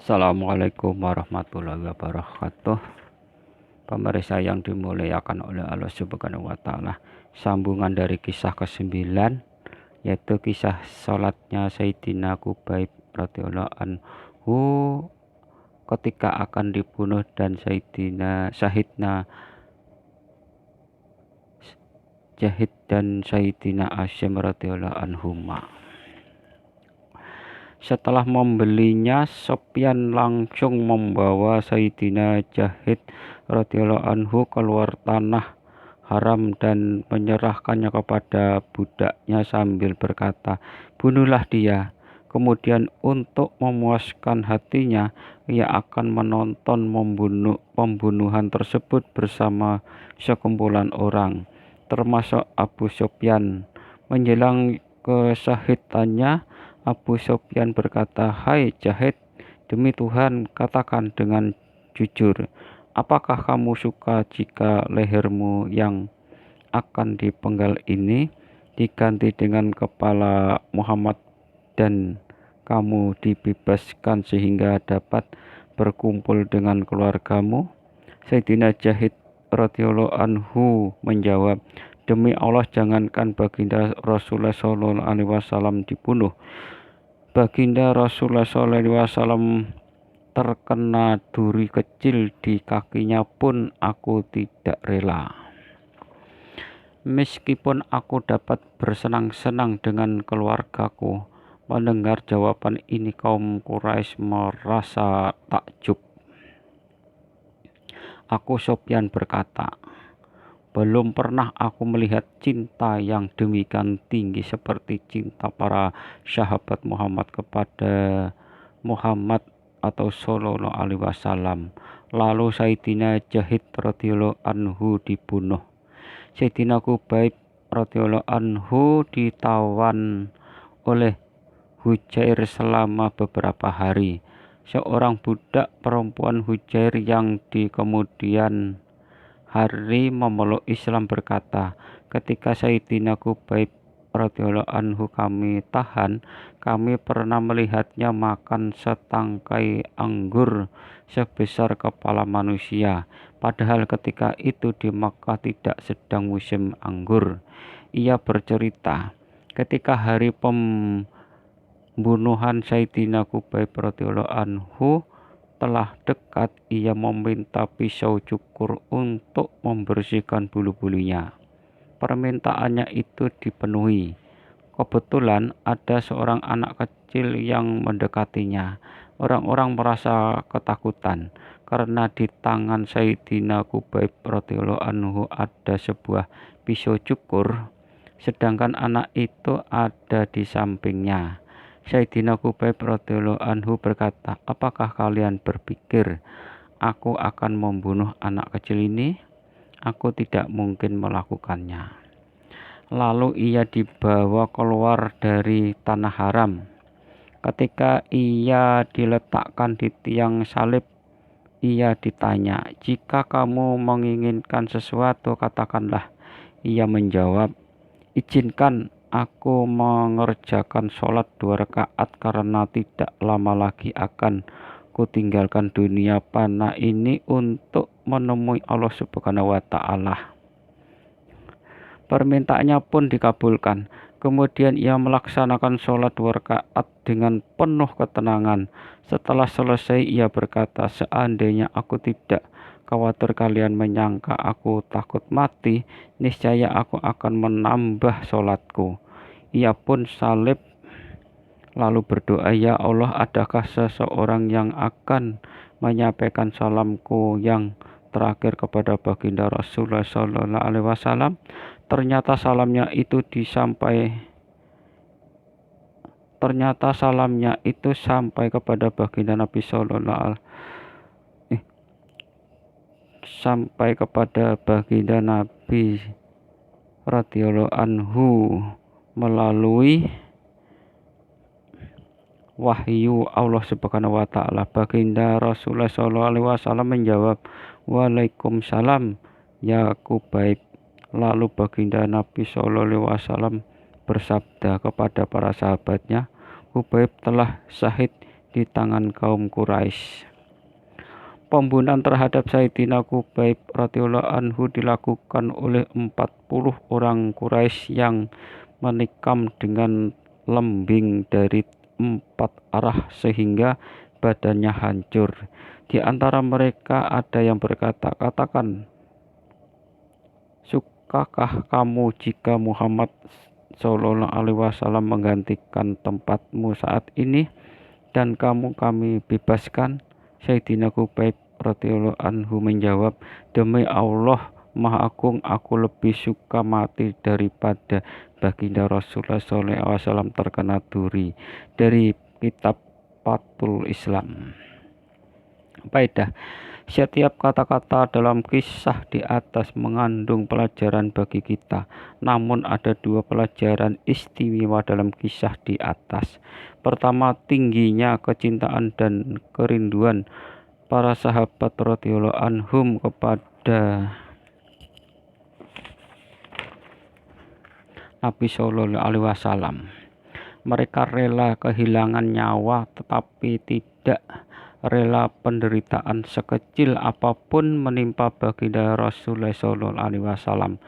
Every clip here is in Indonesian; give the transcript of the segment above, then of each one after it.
Assalamualaikum warahmatullahi wabarakatuh. Pemirsa yang dimuliakan oleh Allah Subhanahu wa Ta'ala, sambungan dari kisah ke-9, yaitu kisah sholatnya Sayyidina Qubayb radhiyallahu anhu ketika akan dibunuh dan Syahidna Jahid dan Sayyidina Asyim radhiyallahu anhuma. Setelah membelinya, Sofyan langsung membawa Sayyidina Jahid radhiyallahu anhu keluar tanah haram dan menyerahkannya kepada budaknya sambil berkata, "Bunuhlah dia." Kemudian untuk memuaskan hatinya, ia akan menonton pembunuhan tersebut bersama sekumpulan orang, termasuk Abu Sufyan. Menjelang kesahidannya, Abu Sufyan berkata, "Hai Jahid, demi Tuhan, katakan dengan jujur, apakah kamu suka jika lehermu yang akan dipenggal ini diganti dengan kepala Muhammad dan kamu dibebaskan sehingga dapat berkumpul dengan keluargamu?" Sayyidina Jahid radhiyallahu anhu menjawab, "Demi Allah, jangankan baginda Rasulullah SAW dibunuh. Baginda Rasulullah SAW terkena duri kecil di kakinya pun aku tidak rela. Meskipun aku dapat bersenang-senang dengan keluargaku." Mendengar jawaban ini, kaum Quraisy merasa takjub. Abu Sufyan berkata, "Belum pernah aku melihat cinta yang demikian tinggi seperti cinta para sahabat Muhammad kepada Muhammad atau Sallallahu Alaihi Wasallam." Lalu Sayyidina Jahid radhiyallahu anhu dibunuh. Sayyidina Qubayb radhiyallahu anhu ditawan oleh Hujair selama beberapa hari. Seorang budak perempuan Hujair yang di kemudian hari memeluk Islam berkata, "Ketika Sayyidina Qubayb radhiyallahu anhu kami tahan, kami pernah melihatnya makan setangkai anggur sebesar kepala manusia. Padahal ketika itu di Makkah tidak sedang musim anggur." Ia bercerita, ketika hari pembunuhan Sayyidina Qubayb radhiyallahu anhu telah dekat, ia meminta pisau cukur untuk membersihkan bulu-bulunya. Permintaannya itu dipenuhi. Kebetulan ada seorang anak kecil yang mendekatinya. Orang-orang merasa ketakutan karena di tangan Sayyidina Qubayb radhiyallahu anhu ada sebuah pisau cukur, sedangkan anak itu ada di sampingnya. Sayyidina Qubayb radhiyallahu anhu berkata, "Apakah kalian berpikir aku akan membunuh anak kecil ini? Aku tidak mungkin melakukannya." Lalu ia dibawa keluar dari tanah haram. Ketika ia diletakkan di tiang salib, ia ditanya, "Jika kamu menginginkan sesuatu, katakanlah." Ia menjawab, "Izinkan aku mengerjakan sholat 2 rakaat karena tidak lama lagi akan kutinggalkan dunia fana ini untuk menemui Allah Subhanahu wa Ta'ala." Permintaannya pun dikabulkan. Kemudian ia melaksanakan sholat 2 rakaat dengan penuh ketenangan. Setelah selesai ia berkata, "Seandainya aku tidak khawatir kalian menyangka aku takut mati, niscaya aku akan menambah sholatku." Ia pun salib lalu berdoa, "Ya Allah, adakah seseorang yang akan menyampaikan salamku yang terakhir kepada baginda Rasulullah Sallallahu Alaihi Wasallam?" Ternyata salamnya itu sampai kepada baginda Nabi radhiyallahu anhu melalui wahyu Allah Subhanahu wa Ta'ala. Baginda Rasulullah SAW menjawab, "Waalaikumsalam ya Qubayb." Lalu baginda Nabi SAW bersabda kepada para sahabatnya, "Qubayb telah syahid di tangan kaum Quraisy. Pembunuhan terhadap Sayyidina Khubayb radhiyallahu anhu dilakukan oleh 40 orang Quraisy yang menikam dengan lembing dari 4 arah sehingga badannya hancur. Di antara mereka ada yang berkata, "Katakan, sukakah kamu jika Muhammad Shallallahu Alaihi Wasallam menggantikan tempatmu saat ini dan kami bebaskan?" Sayyidina Khubayb radhiyallahu anhu menjawab, "Demi Allah Maha Agung, aku lebih suka mati daripada baginda Rasulullah SAW terkena duri." Dari kitab Fathul Islam. Faedah: setiap kata-kata dalam kisah di atas mengandung pelajaran bagi kita. Namun ada 2 pelajaran istimewa dalam kisah di atas. Pertama, tingginya kecintaan dan kerinduan para sahabat radhiyallahu anhum kepada Nabi Shallallahu Alaihi Wasallam. Mereka rela kehilangan nyawa tetapi tidak rela penderitaan sekecil apapun menimpa baginda Rasulullah Shallallahu Alaihi Wasallam.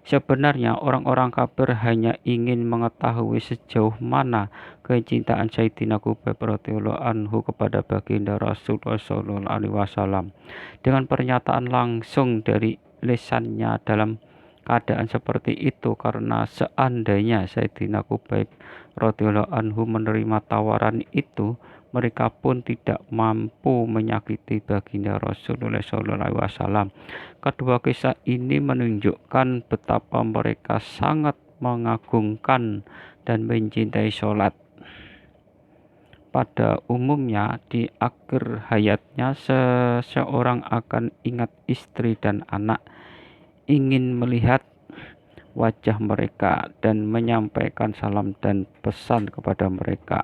Sebenarnya orang-orang kafir hanya ingin mengetahui sejauh mana kecintaan Sayyidina Khubayb radhiyallahu anhu kepada baginda Rasulullah Shallallahu Alaihi Wasallam. Dengan pernyataan langsung dari lisannya dalam keadaan seperti itu, karena seandainya Sayyidina Khubayb radhiyallahu anhu menerima tawaran itu, mereka pun tidak mampu menyakiti baginda Rasulullah SAW. Kedua kisah ini menunjukkan betapa mereka sangat mengagungkan dan mencintai sholat. Pada umumnya di akhir hayatnya seseorang akan ingat istri dan anak, ingin melihat wajah mereka dan menyampaikan salam dan pesan kepada mereka.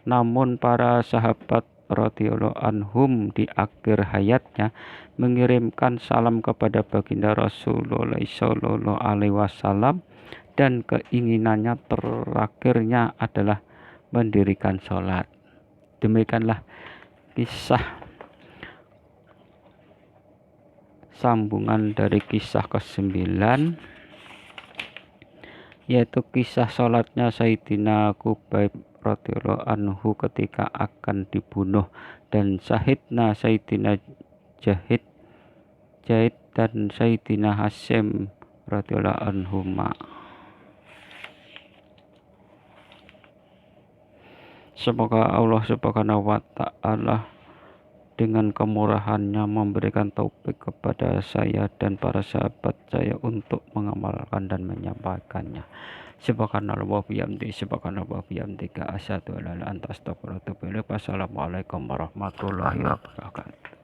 Namun para sahabat radhiyallahu anhum di akhir hayatnya mengirimkan salam kepada baginda Rasulullah sallallahu alaihi wasallam dan keinginannya terakhirnya adalah mendirikan sholat. Demikianlah kisah sambungan dari kisah ke-9, yaitu kisah sholatnya Sayyidina Khubayb radhiyallahu anhu ketika akan dibunuh dan syahidna Sayyidina Jahid dan Sayyidina Hasyim radhiyallahu anhuma. Semoga Allah Subhanahu wa Ta'ala dengan kemurahannya memberikan taufik kepada saya dan para sahabat saya untuk mengamalkan dan menyampaikannya. Subhanallah wa bihamdihi, subhanallah wa bihamdika, asyhadu an la ilaha illa anta, astaghfiruka wa atubu ilaik. Wassalamualaikum warahmatullahi wabarakatuh.